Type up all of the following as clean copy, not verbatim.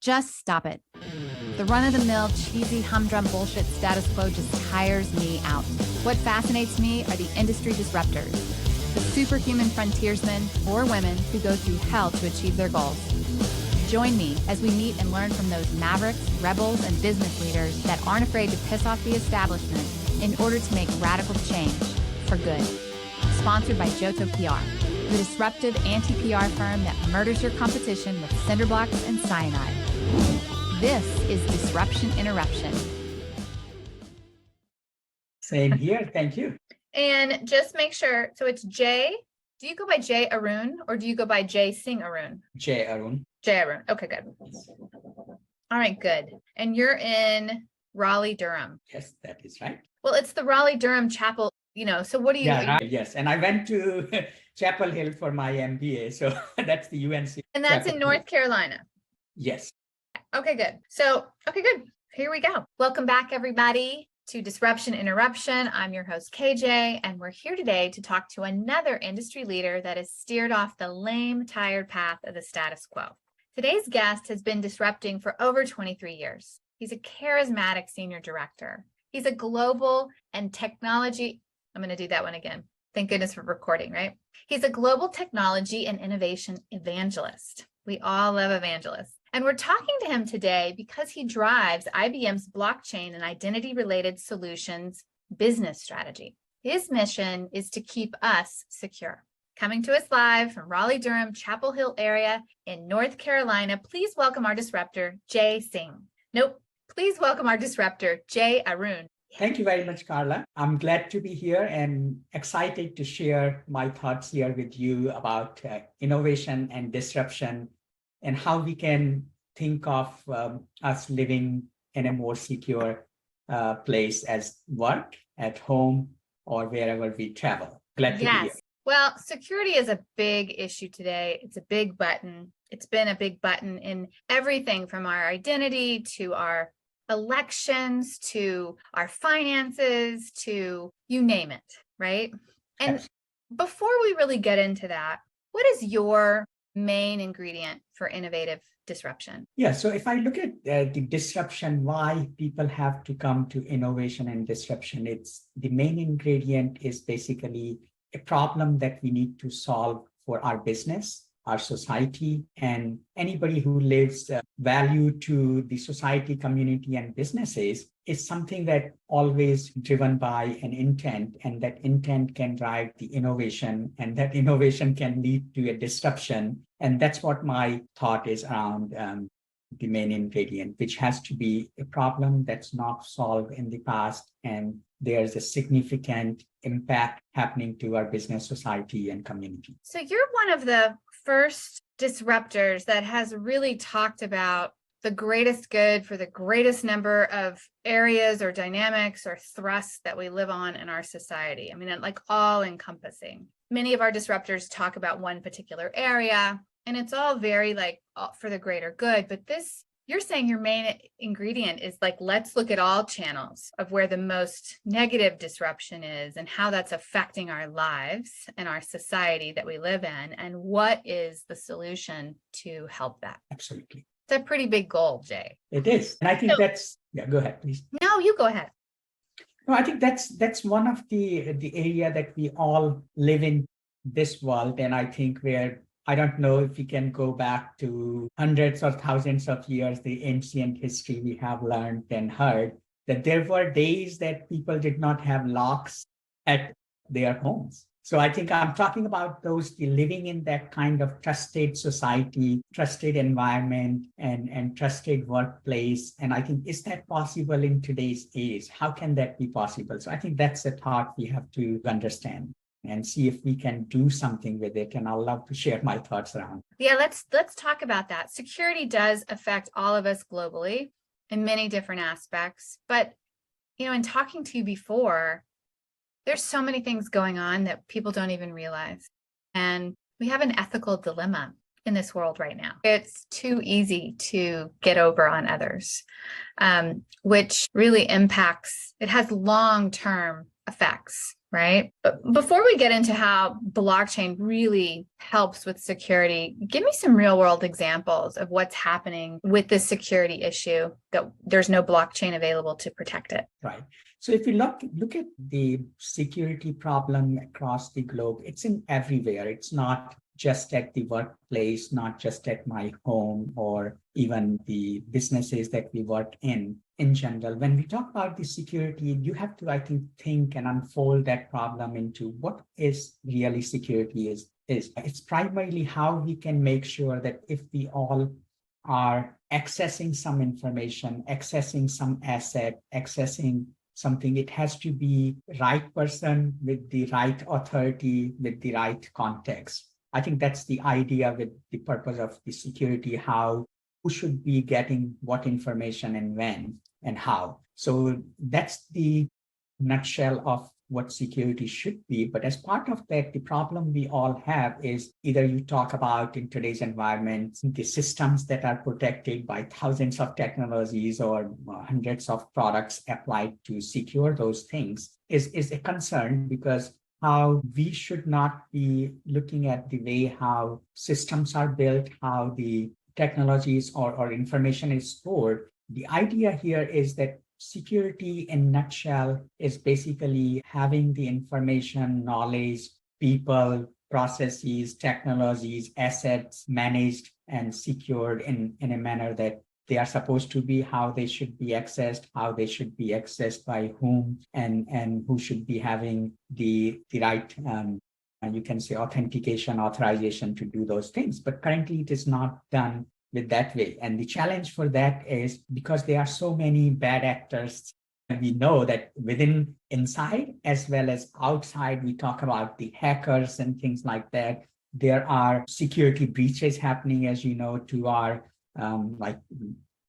Just stop it. The run-of-the-mill, cheesy, humdrum bullshit status quo just tires me out. What fascinates me are the industry disruptors, the superhuman frontiersmen or women who go through hell to achieve their goals. Join me as we meet and learn from those mavericks, rebels, and business leaders that aren't afraid to piss off the establishment in order to make radical change for good. Sponsored by Johto PR, the disruptive anti-PR firm that murders your competition with cinder blocks and cyanide. This is Disruption Interruption. Same here. Thank you. And just make sure, so it's Jay. Do you go by Jay Arun or do you go by Jay Singh Arun? Jay Arun. Jay Arun. Okay, good. All right, good. And you're in Raleigh, Durham. Yes, that is right. Well, it's the Raleigh Durham Chapel, so what do you? Yeah, right. Yes. And I went to Chapel Hill for my MBA. So that's the UNC. And that's Chapel in North Carolina. Yes. Okay, good. Okay, good. Here we go. Welcome back, everybody, to Disruption Interruption. I'm your host, KJ, and we're here today to talk to another industry leader that has steered off the lame, tired path of the status quo. Today's guest has been disrupting for over 23 years. He's a charismatic senior director. He's a global and technology, I'm going to do that one again. Thank goodness for recording, right? He's a global technology and innovation evangelist. We all love evangelists. And we're talking to him today because he drives IBM's blockchain and identity-related solutions business strategy. His mission is to keep us secure. Coming to us live from Raleigh, Durham, Chapel Hill area in North Carolina, please welcome our disruptor, Jay Singh. Please welcome our disruptor, Jay Arun. Thank you very much, Carla. I'm glad to be here and excited to share my thoughts here with you about innovation and disruption and how we can think of us living in a more secure place as work, at home, or wherever we travel. Glad to be here. Well, security is a big issue today. It's a big button. It's been a big button in everything from our identity to our elections to our finances to you name it, right? And before we really get into that, what is your main ingredient for innovative disruption? Yeah, so if I look at the disruption, why people have to come to innovation and disruption, it's the main ingredient is basically a problem that we need to solve for our business, our society, and anybody who lives value to the society, community, and businesses is something that always driven by an intent, and that intent can drive the innovation, and that innovation can lead to a disruption. And that's what my thought is around the main ingredient, which has to be a problem that's not solved in the past, and there's a significant impact happening to our business, society, and community. So you're one of the first disruptors that has really talked about the greatest good for the greatest number of areas or dynamics or thrusts that we live on in our society. I mean, like all encompassing. Many of our disruptors talk about one particular area, and it's all very like for the greater good. But this, you're saying your main ingredient is like, let's look at all channels of where the most negative disruption is and how that's affecting our lives and our society that we live in. And what is the solution to help that? Absolutely. It's a pretty big goal, Jay. It is. And I think go ahead, please. No, you go ahead. No, I think that's one of the area that we all live in this world. And I think I don't know if we can go back to hundreds or thousands of years, the ancient history we have learned and heard that there were days that people did not have locks at their homes. So I think I'm talking about those living in that kind of trusted society, trusted environment, and trusted workplace. And I think, is that possible in today's age? How can that be possible? So I think that's a thought we have to understand and see if we can do something with it. And I'll love to share my thoughts around. Yeah, let's talk about that. Security does affect all of us globally in many different aspects. But, in talking to you before, there's so many things going on that people don't even realize. And we have an ethical dilemma in this world right now. It's too easy to get over on others, which really impacts, it has long-term effects right? But before we get into how blockchain really helps with security, give me some real world examples of what's happening with this security issue that there's no blockchain available to protect it. Right. So if you look at the security problem across the globe, it's in everywhere. It's not just at the workplace, not just at my home or even the businesses that we work in general. When we talk about the security, you have to, I think and unfold that problem into what is really security is. It's primarily how we can make sure that if we all are accessing some information, accessing some asset, accessing something, it has to be right person with the right authority, with the right context. I think that's the idea with the purpose of the security, who should be getting what information and when and how. So that's the nutshell of what security should be. But as part of that, the problem we all have is either you talk about in today's environment, the systems that are protected by thousands of technologies or hundreds of products applied to secure those things is a concern, because how we should not be looking at the way how systems are built, how the technologies or information is stored. The idea here is that security in a nutshell is basically having the information, knowledge, people, processes, technologies, assets managed and secured in a manner that they are supposed to be, how they should be accessed, by whom, and who should be having the right, you can say, authentication, authorization to do those things. But currently it is not done with that way. And the challenge for that is because there are so many bad actors, and we know that inside as well as outside, we talk about the hackers and things like that. There are security breaches happening, as you know, to our like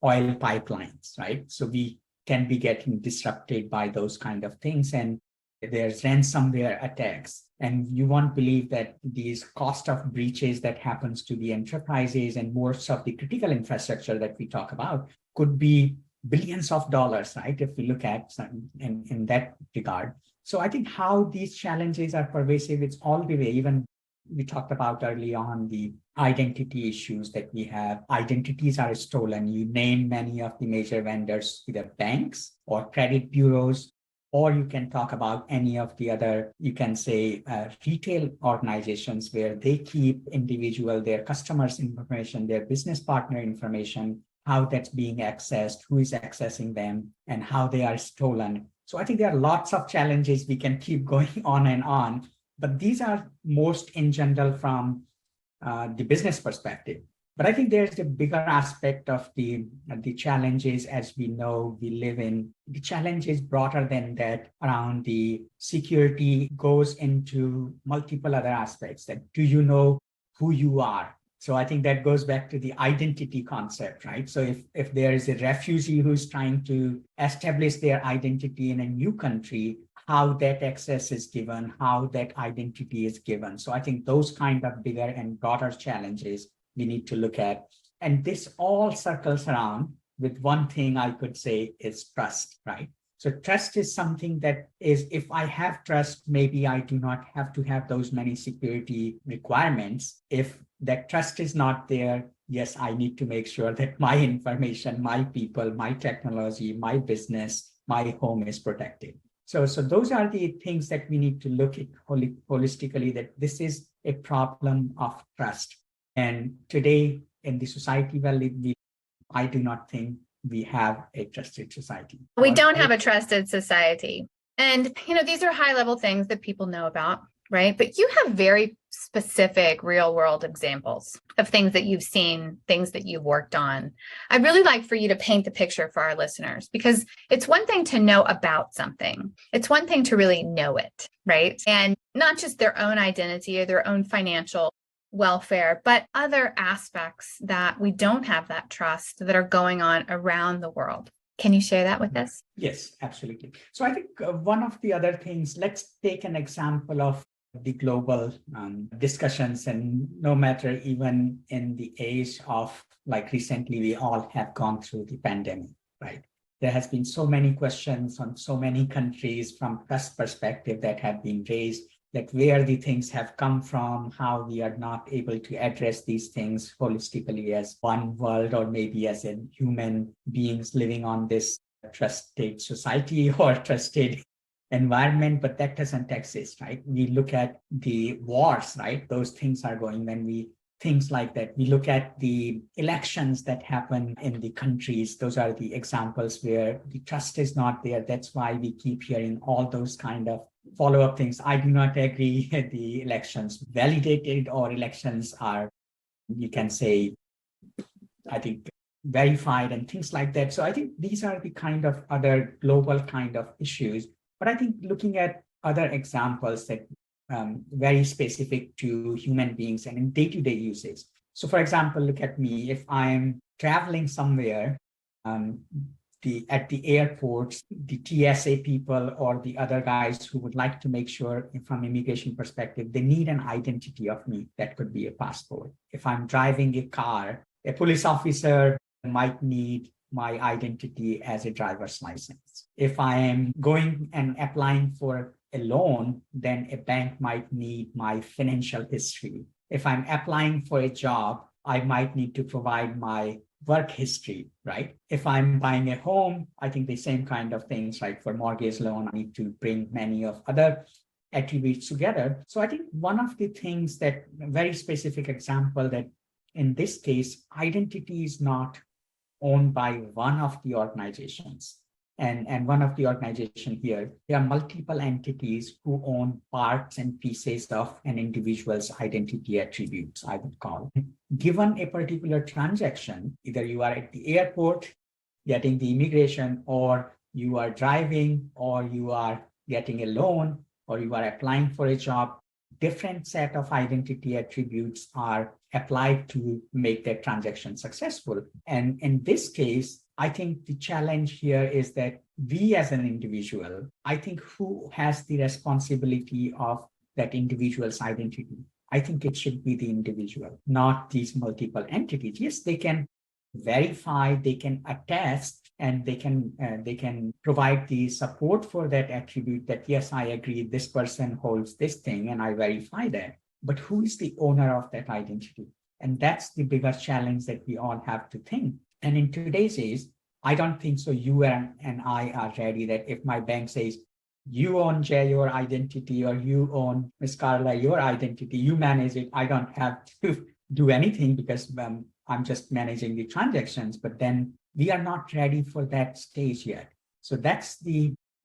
oil pipelines, right? So we can be getting disrupted by those kind of things. And there's ransomware attacks. And you won't believe that these cost of breaches that happens to the enterprises and most of the critical infrastructure that we talk about could be billions of dollars, right? If we look at some in that regard. So I think how these challenges are pervasive, it's all the way. Even we talked about early on the identity issues that we have. Identities are stolen. You name many of the major vendors, either banks or credit bureaus, or you can talk about any of the other, you can say, retail organizations where they keep their customers' information, their business partner information, how that's being accessed, who is accessing them, and how they are stolen. So I think there are lots of challenges. We can keep going on and on, but these are most in general from the business perspective. But I think there's a bigger aspect of the challenges, as we know, we live in. The challenge is broader than that. Around the security goes into multiple other aspects. That do you know who you are? So I think that goes back to the identity concept, right? So if there is a refugee who's trying to establish their identity in a new country, how that access is given, how that identity is given. So I think those kind of bigger and broader challenges we need to look at. And this all circles around with one thing I could say is trust, right? So trust is something that is, if I have trust, maybe I do not have to have those many security requirements. If that trust is not there, yes, I need to make sure that my information, my people, my technology, my business, my home is protected. So those are the things that we need to look at holistically, that this is a problem of trust. And today in the society we live in, I do not think we have a trusted society. We don't have a trusted society. And, these are high level things that people know about, right? But you have very specific real world examples of things that you've seen, things that you've worked on. I'd really like for you to paint the picture for our listeners, because it's one thing to know about something. It's one thing to really know it, right? And not just their own identity or their own financial welfare, but other aspects that we don't have that trust that are going on around the world. Can you share that with us? Yes, absolutely. So I think one of the other things, let's take an example of the global discussions, and no matter even in the age of, like recently, we all have gone through the pandemic, right? there has been so many questions on so many countries from trust perspective that have been raised, that where the things have come from, how we are not able to address these things holistically as one world, or maybe as a human beings living on this trusted society or trusted environment, but that doesn't exist, right? We look at the wars, right? Those things are going things like that. We look at the elections that happen in the countries. Those are the examples where the trust is not there. That's why we keep hearing all those kind of follow-up things. I do not agree the elections validated, or elections are, you can say, I think, verified and things like that. So I think these are the kind of other global kind of issues. But I think looking at other examples that very specific to human beings and in day-to-day usage. So for example, look at me. If I'm traveling somewhere, at the airports, the TSA people or the other guys who would like to make sure from immigration perspective, they need an identity of me. That could be a passport. If I'm driving a car, a police officer might need my identity as a driver's license. If I am going and applying for a loan, then a bank might need my financial history. If I'm applying for a job, I might need to provide my work history, right? If I'm buying a home, I think the same kind of things, like for mortgage loan, I need to bring many of other attributes together. So I think one of the things that, very specific example, that in this case, identity is not owned by one of the organizations. And one of the organization here, there are multiple entities who own parts and pieces of an individual's identity attributes, I would call. Given a particular transaction, either you are at the airport getting the immigration, or you are driving, or you are getting a loan, or you are applying for a job, different set of identity attributes are applied to make that transaction successful. And in this case, I think the challenge here is that we as an individual, I think, who has the responsibility of that individual's identity? I think it should be the individual, not these multiple entities. Yes, they can verify, they can attest, and they can provide the support for that attribute that, yes, I agree, this person holds this thing and I verify that. But who is the owner of that identity? And that's the bigger challenge that we all have to think. And in today's age, I don't think so you and I are ready that if my bank says, you own Jay your identity, or you own Miss Carla your identity, you manage it, I don't have to do anything because I'm just managing the transactions. But then we are not ready for that stage yet. So that's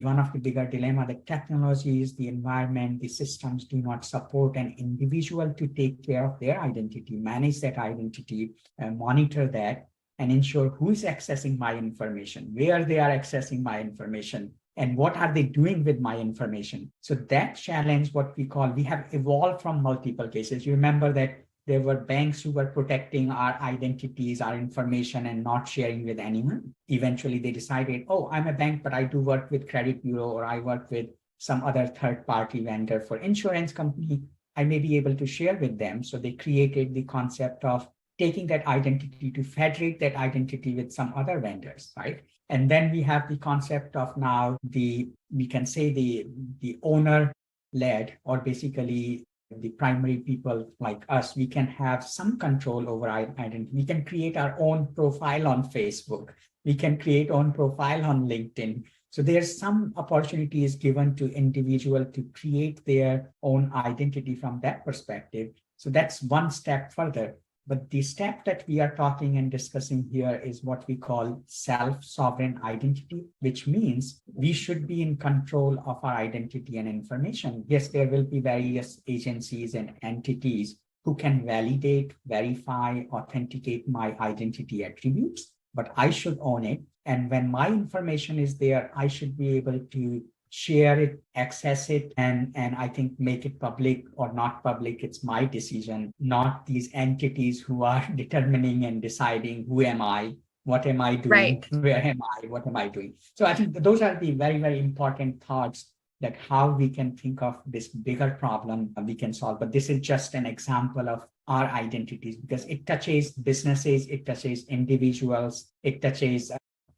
one of the bigger dilemma, that technologies, the environment, the systems do not support an individual to take care of their identity, manage that identity, monitor that, and ensure who is accessing my information, where they are accessing my information, and what are they doing with my information. So that challenge, what we call, we have evolved from multiple cases. You remember that there were banks who were protecting our identities, our information, and not sharing with anyone. Eventually, they decided, oh, I'm a bank, but I do work with credit bureau, or I work with some other third-party vendor for insurance company. I may be able to share with them. So they created the concept of taking that identity to federate that identity with some other vendors, right? And then we have the concept of now we can say the owner-led, or basically the primary people like us, we can have some control over our identity. We can create our own profile on Facebook. We can create own profile on LinkedIn. So there's some opportunities given to individual to create their own identity from that perspective. So that's one step further. But the step that we are talking and discussing here is what we call self-sovereign identity, which means we should be in control of our identity and information. Yes, there will be various agencies and entities who can validate, verify, authenticate my identity attributes, but I should own it. And when my information is there, I should be able to share it, access it, and I think make it public or not public. It's my decision, not these entities who are determining and deciding who am I, what am I doing, Right. where am I, what am I doing. So I think those are the very, very important thoughts, that how we can think of this bigger problem we can solve. But this is just an example of our identities, because it touches businesses, it touches individuals, it touches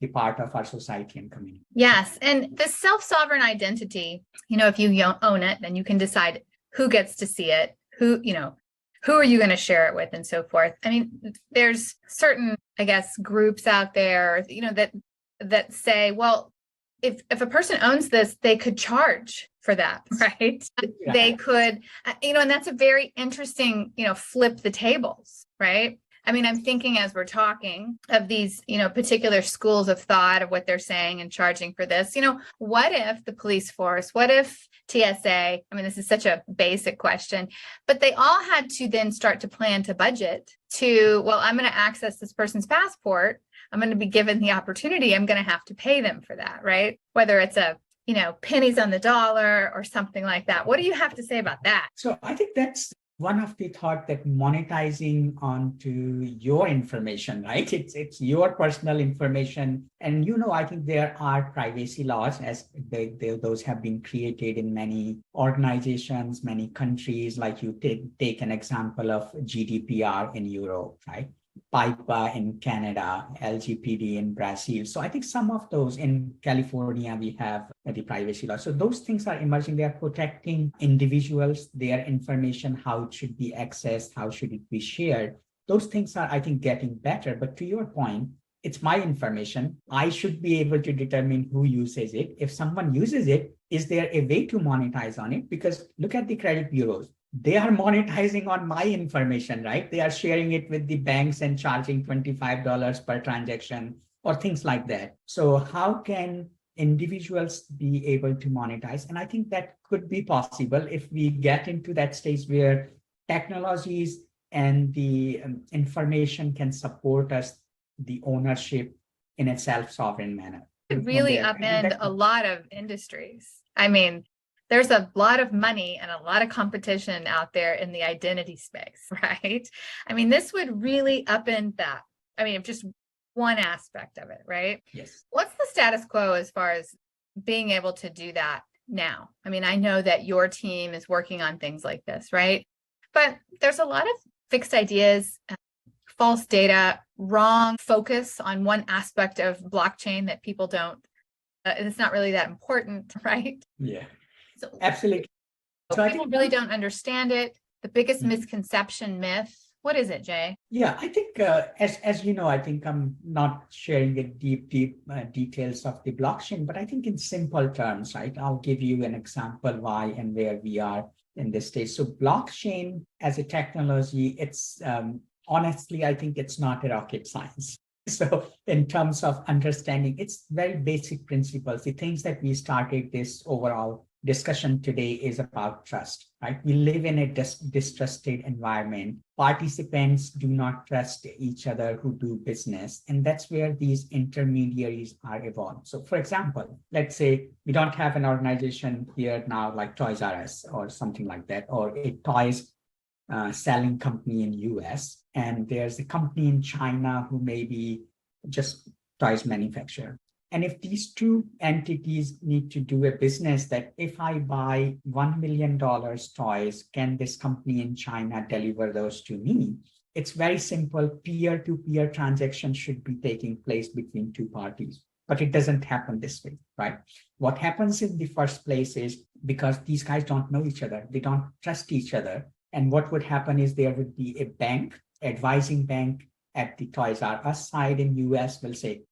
the part of our society and community. Yes. And the self-sovereign identity, if you own it, then you can decide who gets to see it, who are you going to share it with, and so forth. I mean, there's certain, I guess, groups out there, that say, well, if a person owns this, they could charge for that, right? Yeah. They could, and that's a very interesting, flip the tables, right? I mean, I'm thinking as we're talking of these, particular schools of thought of what they're saying and charging for this, what if the police force, what if TSA, I mean, this is such a basic question, but they all had to then start to plan to budget to, well, I'm going to access this person's passport. I'm going to be given the opportunity. I'm going to have to pay them for that, right? Whether it's pennies on the dollar or something like that. What do you have to say about that? So I think that's one of the thought, that monetizing onto your information, right? It's your personal information. And, I think there are privacy laws, as those have been created in many organizations, many countries, like you take an example of GDPR in Europe, right? PIPA in Canada, LGPD in Brazil. So I think some of those, in California, we have the privacy law. So those things are emerging. They are protecting individuals, their information, how it should be accessed, how should it be shared. Those things are, I think, getting better. But to your point, it's my information. I should be able to determine who uses it. If someone uses it, is there a way to monetize on it? Because look at the credit bureaus. They are monetizing on my information, right? They are sharing it with the banks and charging $25 per transaction or things like that. So how can individuals be able to monetize? And I think that could be possible if we get into that stage where technologies and the information can support us, the ownership in a self-sovereign manner. It really upend a lot of industries. I mean, there's a lot of money and a lot of competition out there in the identity space, right? I mean, this would really upend that. I mean, just one aspect of it, right? Yes. What's the status quo as far as being able to do that now? I mean, I know that your team is working on things like this, right? But there's a lot of fixed ideas, false data, wrong focus on one aspect of blockchain that people don't, it's not really that important, right? Yeah. So Absolutely. So people really don't understand it. The biggest misconception myth. What is it, Jay? Yeah, I think as you know, I think I'm not sharing the deep details of the blockchain, but I think in simple terms, right? I'll give you an example why and where we are in this stage. So blockchain as a technology, it's honestly, I think it's not a rocket science. So in terms of understanding, it's very basic principles. The things that we started this overall discussion today is about trust, right? We live in a distrusted environment. Participants do not trust each other who do business. And that's where these intermediaries are evolved. So for example, let's say we don't have an organization here now like Toys R Us or something like that, or a toys selling company in US. And there's a company in China who may be just toys manufacturer. And if these two entities need to do a business that if I buy $1 million toys, can this company in China deliver those to me? It's very simple. Peer-to-peer transactions should be taking place between two parties, but it doesn't happen this way, right? What happens in the first place is because these guys don't know each other, they don't trust each other. And what would happen is there would be a bank, advising bank at the Toys R Us side in US will say,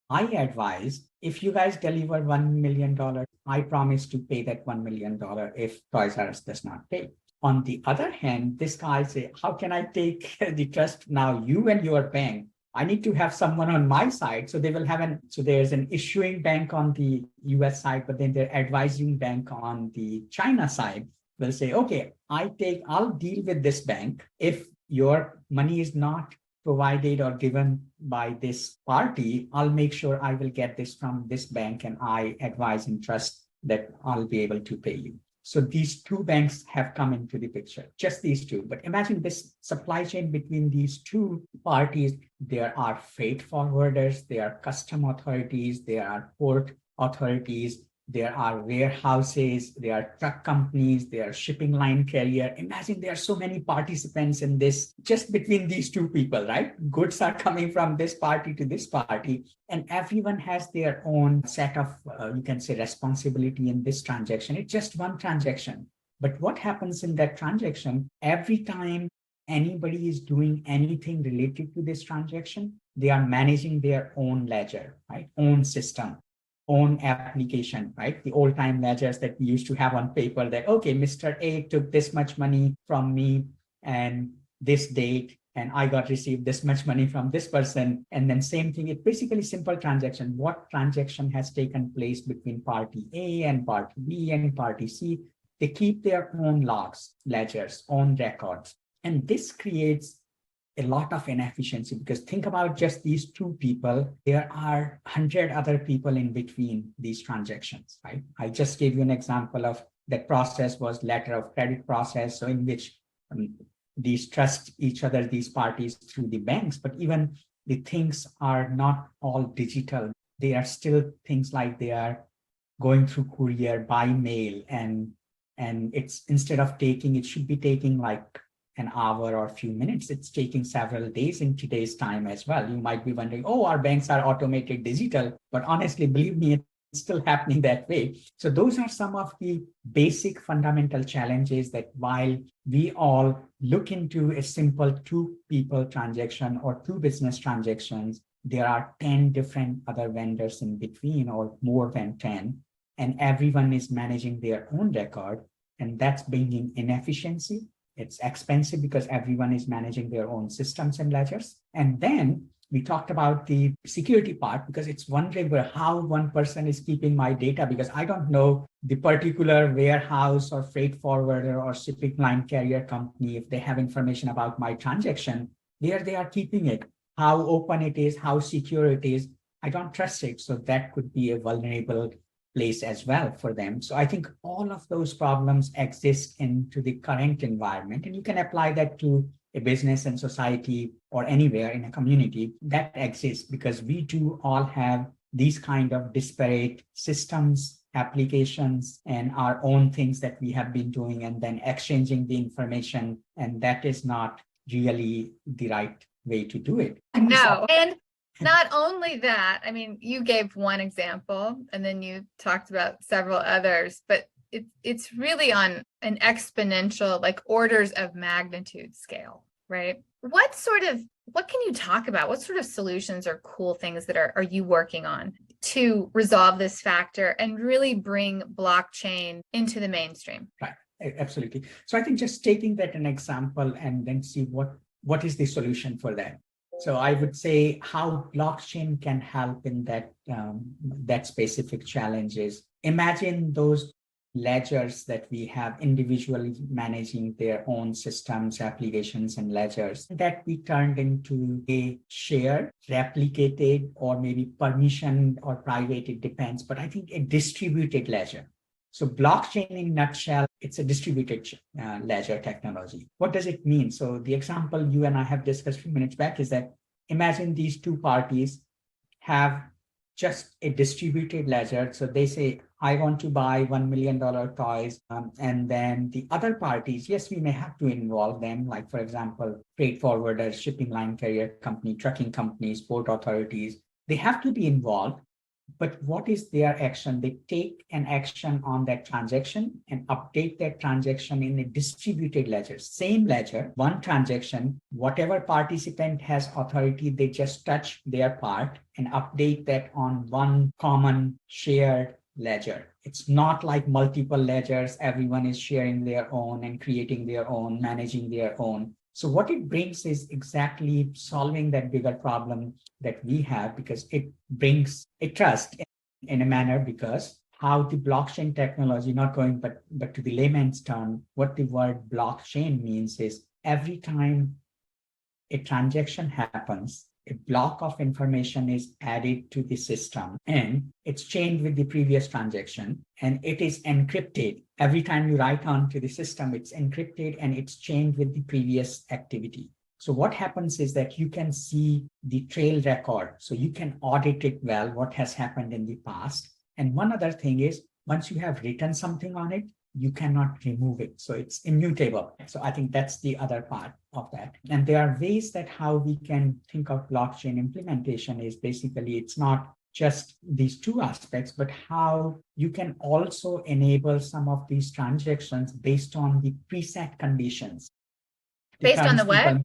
I advise if you guys deliver $1 million, I promise to pay that $1 million if Toys R Us does not pay. On the other hand, this guy say, how can I take the trust now, you and your bank? I need to have someone on my side. So they will have so there's an issuing bank on the US side, but then their advising bank on the China side will say, okay, I'll deal with this bank. If your money is not provided or given by this party, I'll make sure I will get this from this bank and I advise and trust that I'll be able to pay you. So these two banks have come into the picture, just these two. But imagine this supply chain between these two parties. There are freight forwarders, there are custom authorities, there are port authorities, there are warehouses, there are truck companies, there are shipping line carrier. Imagine there are so many participants in this, just between these two people, right? Goods are coming from this party to this party, and everyone has their own set of, you can say, responsibility in this transaction. It's just one transaction. But what happens in that transaction, every time anybody is doing anything related to this transaction, they are managing their own ledger, right? Own system, own application, right? The old time ledgers that we used to have on paper that, okay, Mr. A took this much money from me and this date, and I got received this much money from this person. And then same thing, it's basically simple transaction. What transaction has taken place between party A and party B and party C? They keep their own logs, ledgers, own records. And this creates a lot of inefficiency, because think about just these two people. There are 100 other people in between these transactions, right? I just gave you an example of that process was letter of credit process, so in which these trust each other, these parties through the banks, but even the things are not all digital. They are still things like they are going through courier by mail, and it's, instead of taking, it should be taking like an hour or a few minutes, it's taking several days in today's time as well. You might be wondering, oh, our banks are automated digital, but honestly, believe me, it's still happening that way. So those are some of the basic fundamental challenges that while we all look into a simple two people transaction or two business transactions, there are 10 different other vendors in between, or more than 10, and everyone is managing their own record, and that's bringing inefficiency. It's expensive because everyone is managing their own systems and ledgers. And then we talked about the security part, because it's wondering how one person is keeping my data, because I don't know the particular warehouse or freight forwarder or shipping line carrier company, if they have information about my transaction, where they are keeping it, how open it is, how secure it is. I don't trust it. So that could be a vulnerable place as well for them. So I think all of those problems exist into the current environment, and you can apply that to a business and society or anywhere in a community that exists, because we do all have these kind of disparate systems, applications, and our own things that we have been doing and then exchanging the information. And that is not really the right way to do it. No. And not only that, I mean, you gave one example and then you talked about several others, but it's really on an exponential, like orders of magnitude scale, right? What can you talk about? What sort of solutions or cool things that are you working on to resolve this factor and really bring blockchain into the mainstream? Right, absolutely. So I think just taking that an example and then see what is the solution for that. So I would say how blockchain can help in that specific challenges. Imagine those ledgers that we have individually managing their own systems, applications, and ledgers that we turned into a shared, replicated, or maybe permissioned or private, it depends, but I think a distributed ledger. So blockchain in a nutshell, it's a distributed ledger technology. What does it mean? So the example you and I have discussed a few minutes back is that imagine these two parties have just a distributed ledger. So they say, I want to buy $1 million toys. And then the other parties, yes, we may have to involve them. Like, for example, freight forwarders, shipping line carrier company, trucking companies, port authorities, they have to be involved. But what is their action? They take an action on that transaction and update that transaction in a distributed ledger. Same ledger, one transaction, whatever participant has authority, they just touch their part and update that on one common shared ledger. It's not like multiple ledgers. Everyone is sharing their own and creating their own, managing their own. So what it brings is exactly solving that bigger problem that we have, because it brings a trust in a manner, because how the blockchain technology, not going but to the layman's term, what the word blockchain means is every time a transaction happens, a block of information is added to the system and it's chained with the previous transaction, and it is encrypted. Every time you write onto the system, it's encrypted and it's chained with the previous activity. So what happens is that you can see the trail record. So you can audit it well, what has happened in the past. And one other thing is once you have written something on it, you cannot remove it. So it's immutable. So I think that's the other part of that. And there are ways that how we can think of blockchain implementation is basically, it's not just these two aspects, but how you can also enable some of these transactions based on the preset conditions. Based on the what?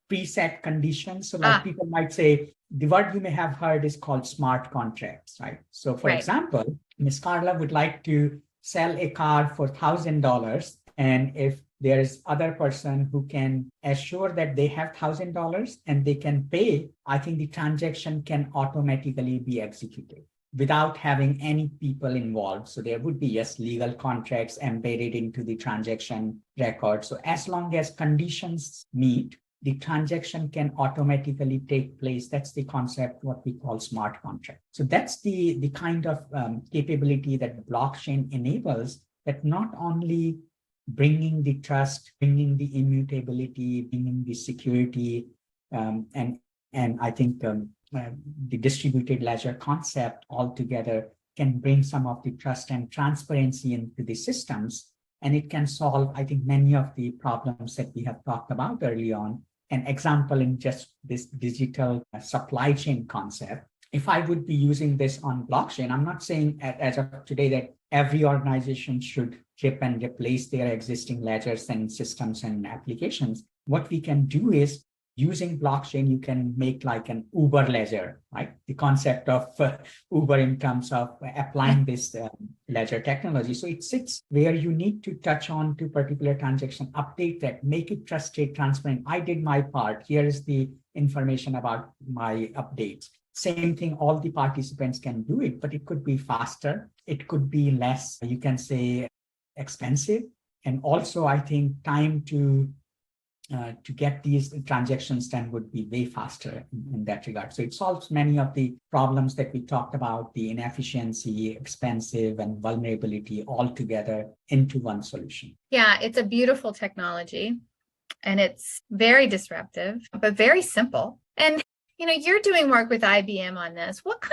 Preset conditions. So like people might say, the word you may have heard is called smart contracts, right? So for example, Ms. Carla would like to sell a car for $1,000. And if there is other person who can assure that they have $1,000 and they can pay, I think the transaction can automatically be executed without having any people involved. So there would be, yes, legal contracts embedded into the transaction record. So as long as conditions meet, the transaction can automatically take place. That's the concept, what we call smart contract. So that's the kind of capability that blockchain enables, that not only bringing the trust, bringing the immutability, bringing the security, and I think the distributed ledger concept altogether can bring some of the trust and transparency into the systems, and it can solve, I think, many of the problems that we have talked about early on. An example in just this digital supply chain concept, if I would be using this on blockchain, I'm not saying as of today that every organization should rip and replace their existing ledgers and systems and applications. What we can do is, using blockchain, you can make like an Uber ledger, right? The concept of Uber in terms of applying this ledger technology. So it sits where you need to touch on to particular transaction, update that, make it trusted, transparent. I did my part. Here is the information about my updates. Same thing, all the participants can do it, but it could be faster. It could be less, you can say, expensive. And also, I think time to get these transactions done would be way faster in that regard. So it solves many of the problems that we talked about, the inefficiency, expensive, and vulnerability all together into one solution. Yeah, it's a beautiful technology, and it's very disruptive, but very simple. And you're doing work with IBM on this. What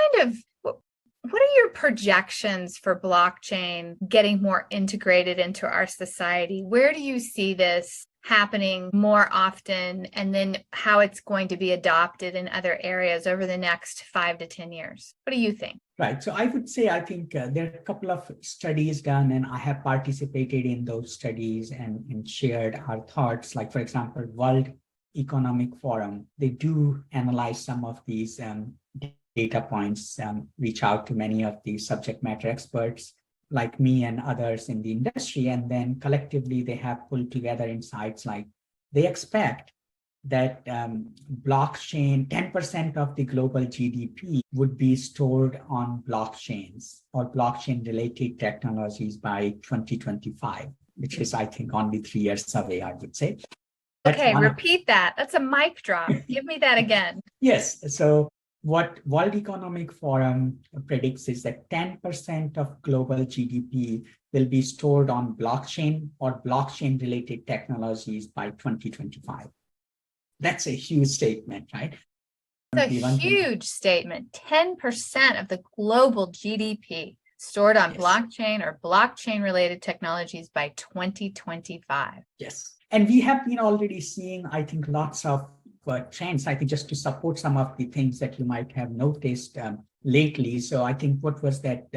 are your projections for blockchain getting more integrated into our society? Where do you see this happening more often, and then how it's going to be adopted in other areas over the next 5 to 10 years? What do you think? Right. So I would say, I think there are a couple of studies done, and I have participated in those studies and shared our thoughts. Like, for example, World Economic Forum, they do analyze some of these data points, reach out to many of the subject matter experts like me and others in the industry. And then collectively, they have pulled together insights like they expect that blockchain, 10% of the global GDP would be stored on blockchains or blockchain related technologies by 2025, which is, I think, only 3 years away, I would say. Okay, repeat that. That's a mic drop. Give me that again. Yes. So what World Economic Forum predicts is that 10% of global GDP will be stored on blockchain or blockchain-related technologies by 2025. That's a huge statement, right? It's a huge statement. 10% of the global GDP stored on blockchain or blockchain-related technologies by 2025. Yes. And we have been already seeing, I think, lots of trends, I think, just to support some of the things that you might have noticed lately. So I think what was that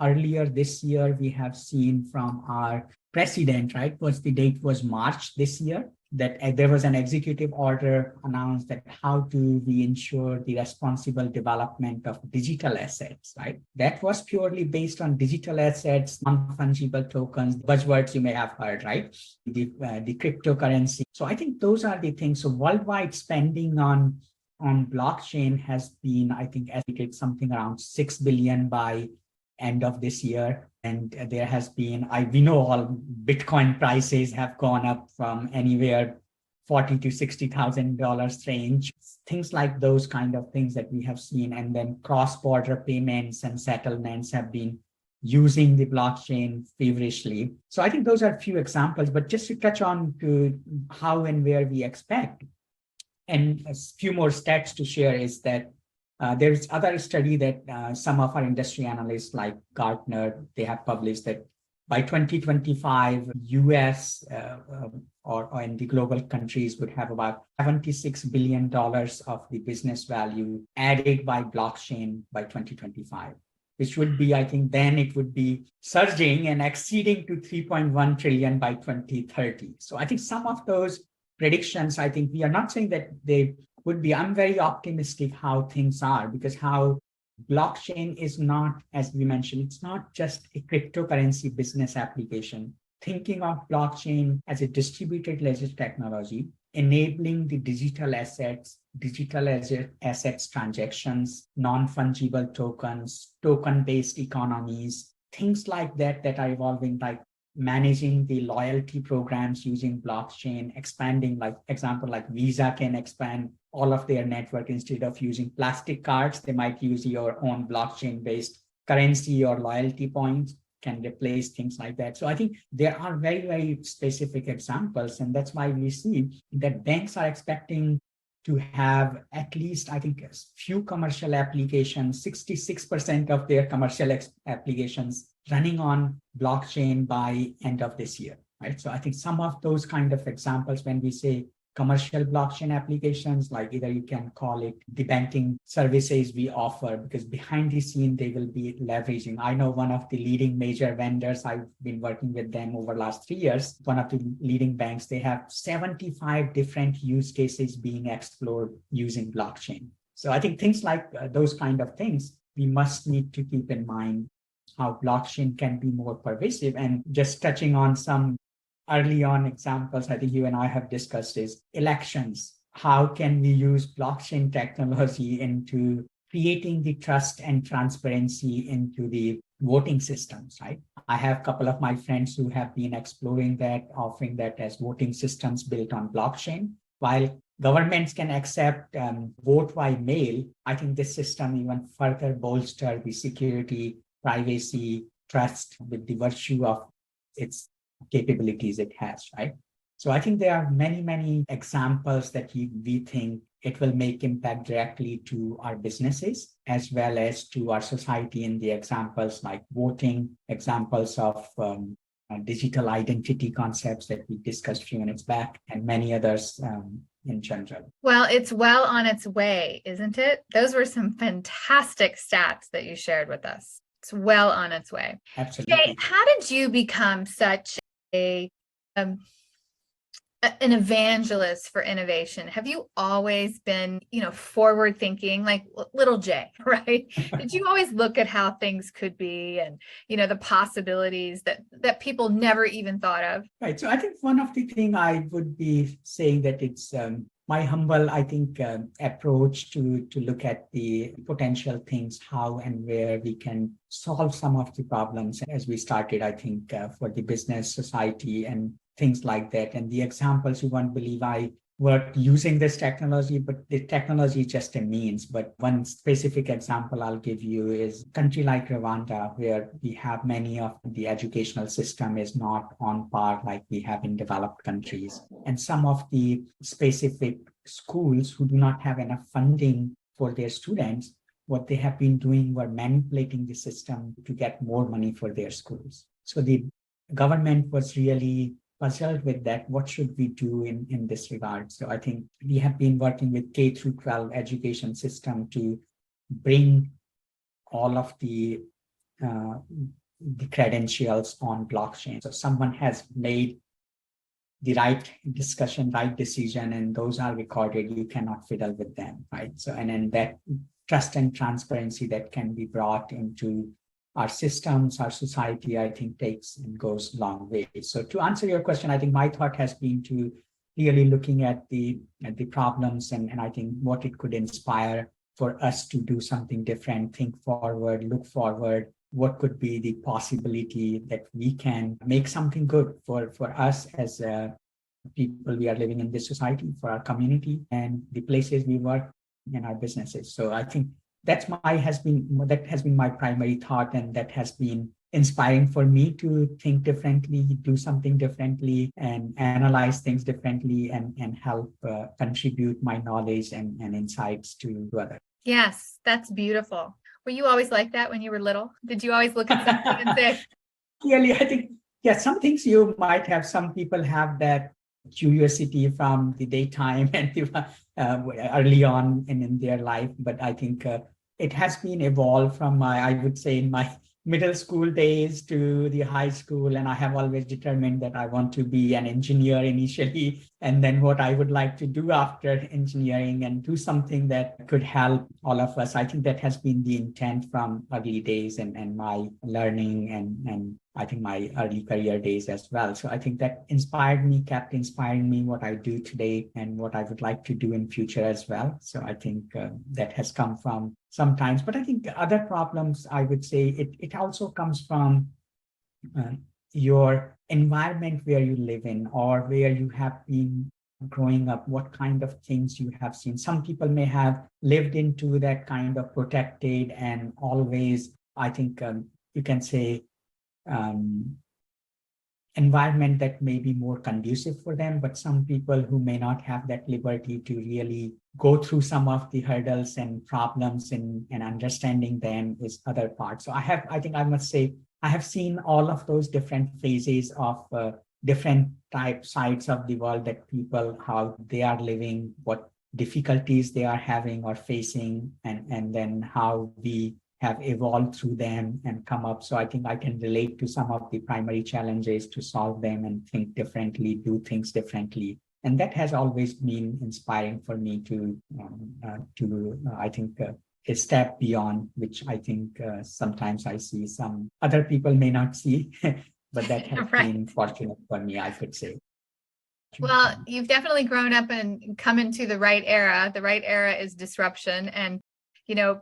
earlier this year, we have seen from our president, right, the date was March this year, that there was an executive order announced that how do we ensure the responsible development of digital assets, right? That was purely based on digital assets, non-fungible tokens, buzzwords you may have heard, right? The cryptocurrency. So I think those are the things. So worldwide spending on blockchain has been, I think, estimated something around 6 billion by end of this year. And there has been, we know all Bitcoin prices have gone up from anywhere $40,000 to $60,000 range, things like those kind of things that we have seen. And then cross-border payments and settlements have been using the blockchain feverishly. So I think those are a few examples, but just to touch on to how and where we expect, and a few more stats to share is that There's other study that some of our industry analysts like Gartner, they have published that by 2025, US or in the global countries would have about $76 billion of the business value added by blockchain by 2025, which would be, I think, then it would be surging and exceeding to 3.1 trillion by 2030. So I think some of those predictions, I think we are not saying that they would be, I'm very optimistic how things are, because how blockchain is not, as we mentioned, it's not just a cryptocurrency business application. Thinking of blockchain as a distributed ledger technology, enabling the digital assets transactions, non-fungible tokens, token-based economies, things like that that are evolving, like managing the loyalty programs using blockchain, expanding, like example, like Visa can expand all of their network. Instead of using plastic cards, they might use your own blockchain-based currency or loyalty points can replace things like that. So I think there are very, very specific examples. And that's why we see that banks are expecting to have at least, I think, a few commercial applications, 66% of their commercial applications running on blockchain by end of this year, right? So I think some of those kind of examples, when we say commercial blockchain applications, like either you can call it the banking services we offer, because behind the scene, they will be leveraging. I know one of the leading major vendors, I've been working with them over the last 3 years, one of the leading banks, they have 75 different use cases being explored using blockchain. So I think things like those kind of things, we must need to keep in mind how blockchain can be more pervasive. And just touching on some early on examples, I think you and I have discussed is elections. How can we use blockchain technology into creating the trust and transparency into the voting systems, right? I have a couple of my friends who have been exploring that, offering that as voting systems built on blockchain. While governments can accept vote by mail, I think this system even further bolster the security, privacy, trust with the virtue of its capabilities it has, right? So I think there are many, many examples that we think it will make impact directly to our businesses as well as to our society, in the examples like voting, examples of digital identity concepts that we discussed a few minutes back, and many others in general. Well, it's well on its way, isn't it? Those were some fantastic stats that you shared with us. It's well on its way. Absolutely. Jay, how did you become such an evangelist for innovation? Have you always been, forward thinking, like little Jay, right? Did you always look at how things could be and, the possibilities that people never even thought of? Right. So I think one of the things I would be saying that it's my humble, I think, approach to look at the potential things, how and where we can solve some of the problems as we started, I think, for the business, society, and things like that. And the examples, you won't believe I worked using this technology, but the technology is just a means. But one specific example I'll give you is a country like Rwanda, where we have many of the educational system is not on par like we have in developed countries. And some of the specific schools who do not have enough funding for their students, what they have been doing were manipulating the system to get more money for their schools. So the government was really puzzled with that. What should we do in this regard? So I think we have been working with K through 12 education system to bring all of the credentials on blockchain. So someone has made the right discussion, right decision, and those are recorded. You cannot fiddle with them, right? So, and then that trust and transparency that can be brought into our systems, our society, I think takes and goes a long way. So to answer your question, I think my thought has been to really looking at the problems and I think what it could inspire for us to do something different, think forward, look forward, what could be the possibility that we can make something good for us as people we are living in this society, for our community and the places we work in our businesses. So I think that has been my primary thought, and that has been inspiring for me to think differently, do something differently, and analyze things differently, and help contribute my knowledge and insights to others. Yes, that's beautiful. Were you always like that when you were little? Did you always look at something and say, Clearly, I think, yeah, some things you might have, some people have that curiosity from the daytime and early on in their life. But I think it has been evolved from I would say, in my middle school days to the high school. And I have always determined that I want to be an engineer initially, and then what I would like to do after engineering and do something that could help all of us. I think that has been the intent from early days and my learning and I think my early career days as well. So I think that inspired me, kept inspiring me what I do today and what I would like to do in future as well. So I think that has come from sometimes, but I think other problems, I would say it also comes from your environment where you live in or where you have been growing up, what kind of things you have seen. Some people may have lived into that kind of protected and always, I think you can say, environment that may be more conducive for them, but some people who may not have that liberty to really go through some of the hurdles and problems and understanding them is other parts. So I think I must say, I have seen all of those different phases of different sides of the world that people, how they are living, what difficulties they are having or facing, and then how we have evolved through them and come up. So I think I can relate to some of the primary challenges to solve them and think differently, do things differently. And that has always been inspiring for me to I think, a step beyond, which I think sometimes I see some other people may not see, but that has right. been fortunate for me, I could say. Well, you've definitely grown up and come into the right era. The right era is disruption. And,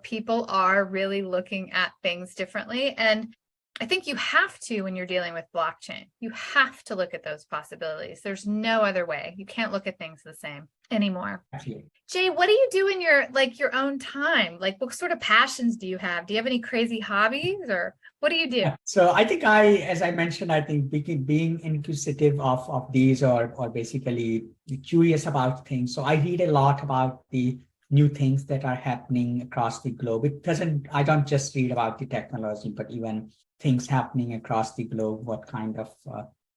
people are really looking at things differently. And I think you have to, when you're dealing with blockchain, you have to look at those possibilities. There's no other way. You can't look at things the same anymore. Absolutely. Jay, what do you do in your own time? What sort of passions do you have? Do you have any crazy hobbies, or what do you do? So I think as I mentioned, I think being inquisitive of these or basically curious about things. So I read a lot about the new things that are happening across the globe. I don't just read about the technology, but even things happening across the globe, what kind of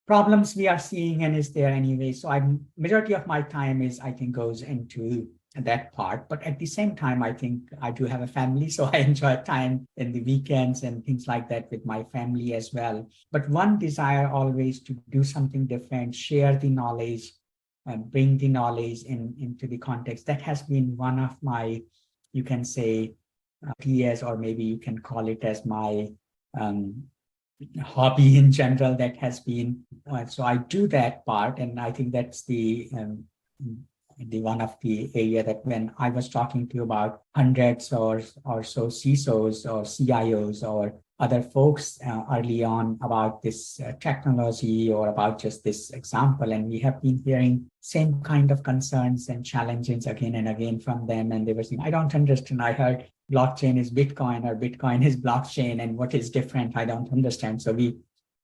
problems we are seeing, and is there any way. So majority of my time is, I think, goes into that part. But at the same time, I think I do have a family, so I enjoy time in the weekends and things like that with my family as well. But one desire always to do something different, share the knowledge, bring the knowledge into the context. That has been one of my, you can say, ideas, or maybe you can call it as my hobby in general. That has been, so I do that part, and I think that's the one of the area that when I was talking to you about hundreds or so CISOs or CIOs or other folks early on about this technology or about just this example, and we have been hearing same kind of concerns and challenges again and again from them, and they were saying, I don't understand. I heard blockchain is Bitcoin or Bitcoin is blockchain, and what is different? I don't understand. So we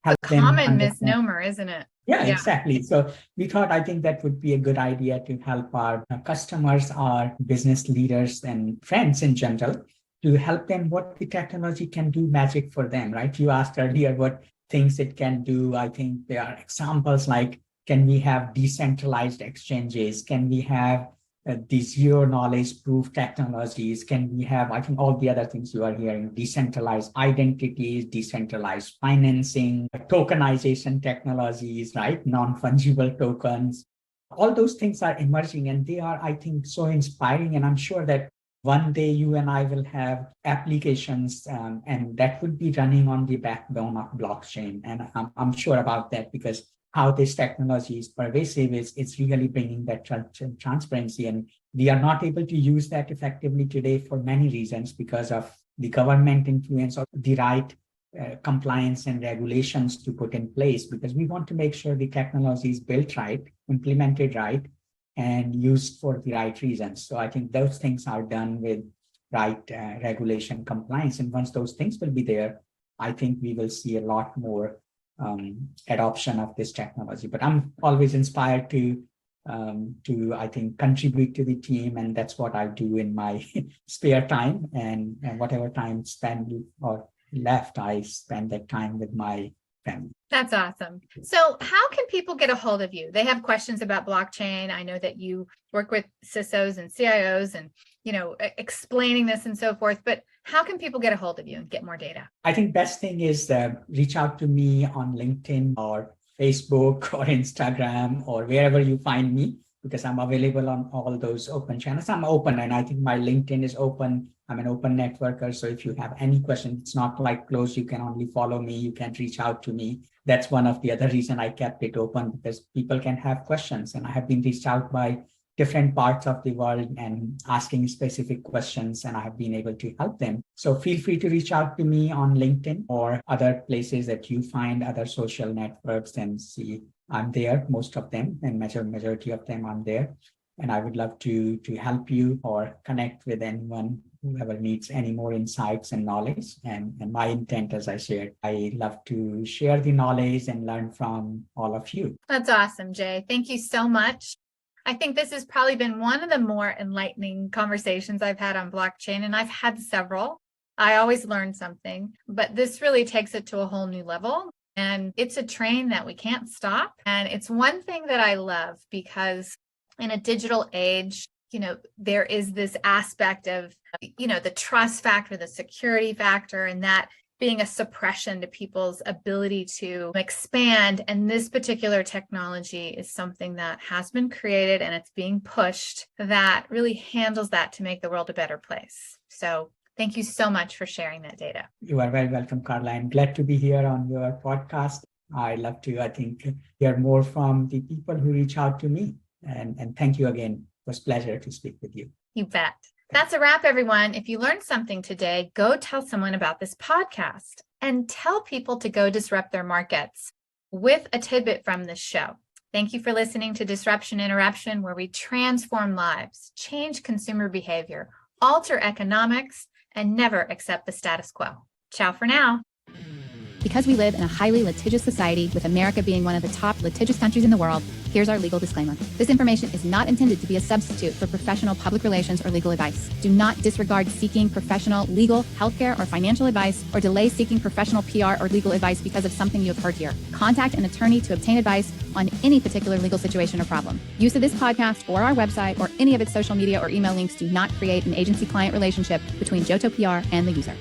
help them common understand. Misnomer, isn't it? Yeah, exactly. So we thought, I think that would be a good idea to help our customers, our business leaders and friends in general, to help them what the technology can do magic for them, right? You asked earlier what things it can do. I think there are examples like, can we have decentralized exchanges? Can we have the zero knowledge proof technologies? Can we have, I think, all the other things you are hearing, decentralized identities, decentralized financing, tokenization technologies, right? Non-fungible tokens. All those things are emerging, and they are, I think, so inspiring. And I'm sure that one day you and I will have applications and that would be running on the backbone of blockchain. And I'm sure about that, because how this technology is pervasive it's really bringing that transparency. And we are not able to use that effectively today for many reasons, because of the government influence or the right compliance and regulations to put in place, because we want to make sure the technology is built right, implemented right, and used for the right reasons. So I think those things are done with right regulation compliance. And once those things will be there, I think we will see a lot more adoption of this technology. But I'm always inspired to to, I think, contribute to the team. And that's what I do in my spare time. And whatever time spent or left, I spend that time with my family. That's awesome. So how can people get a hold of you? They have questions about blockchain. I know that you work with CISOs and CIOs and, explaining this and so forth, but how can people get a hold of you and get more data? I think best thing is reach out to me on LinkedIn or Facebook or Instagram or wherever you find me, because I'm available on all those open channels. I'm open, and I think my LinkedIn is open. I'm an open networker. So if you have any questions, it's not like closed. You can only follow me. You can reach out to me. That's one of the other reason I kept it open, because people can have questions. And I have been reached out by different parts of the world and asking specific questions, and I have been able to help them. So feel free to reach out to me on LinkedIn or other places that you find, other social networks, and see I'm there, most of them, and majority of them I'm there. And I would love to help you or connect with anyone, whoever needs any more insights and knowledge. And my intent, as I shared, I love to share the knowledge and learn from all of you. That's awesome, Jay. Thank you so much. I think this has probably been one of the more enlightening conversations I've had on blockchain, and I've had several. I always learn something, but this really takes it to a whole new level. And it's a train that we can't stop. And it's one thing that I love, because in a digital age, there is this aspect of, the trust factor, the security factor, and that being a suppression to people's ability to expand. And this particular technology is something that has been created and it's being pushed that really handles that to make the world a better place. So thank you so much for sharing that data. You are very welcome, Carla. I'm glad to be here on your podcast. I love to, hear more from the people who reach out to me. And thank you again. It was a pleasure to speak with you. You bet. That's a wrap, everyone. If you learned something today, go tell someone about this podcast and tell people to go disrupt their markets with a tidbit from this show. Thank you for listening to Disruption Interruption, where we transform lives, change consumer behavior, alter economics, and never accept the status quo. Ciao for now. Because we live in a highly litigious society, with America being one of the top litigious countries in the world, here's our legal disclaimer. This information is not intended to be a substitute for professional public relations or legal advice. Do not disregard seeking professional, legal, healthcare, or financial advice, or delay seeking professional PR or legal advice because of something you have heard here. Contact an attorney to obtain advice on any particular legal situation or problem. Use of this podcast or our website or any of its social media or email links do not create an agency-client relationship between Johto PR and the user.